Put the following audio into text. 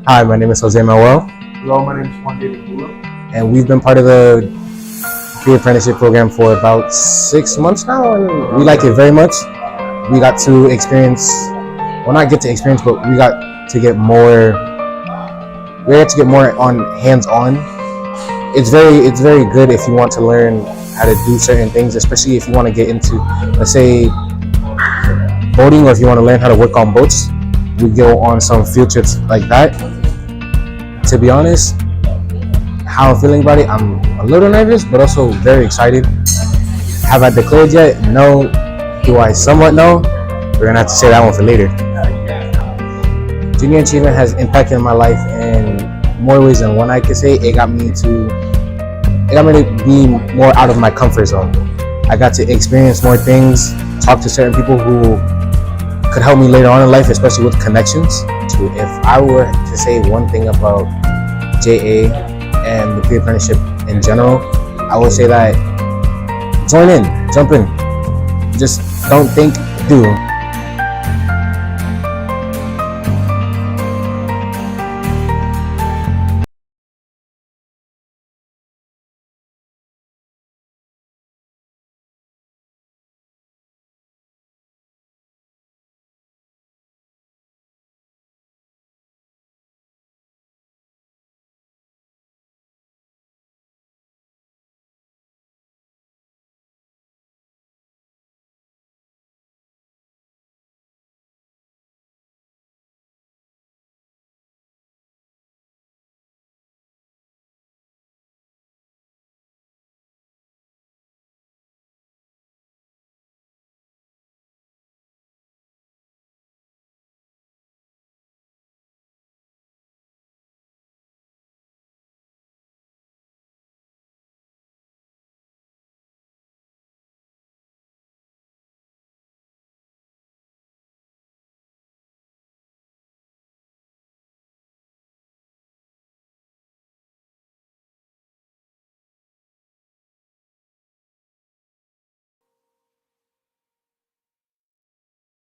Hi, my name is Jose Manuel, Hello, my name is Juan David Pula. and we've been part of the Pre-Apprenticeship program for about 6 months now, and we like it very much. We got to experience, well, not get to experience, but we got to get more. We had to get more on hands-on. It's very good if you want to learn how to do certain things, especially if you want to get into, let's say, boating, or if you want to learn how to work on boats. We go on some field trips like that. To be honest, how I'm feeling about it, I'm a little nervous, but also very excited. Have I declared yet? No. Do I somewhat know? We're gonna have to say that one for later. Junior achievement has impacted my life in more ways than one. I could say it got me to be more out of my comfort zone. I got to experience more things, talk to certain people who could help me later on in life, especially with connections. So if I were to say one thing about JA and the pre-apprenticeship in general, I would say that join in, jump in. Just don't think, do.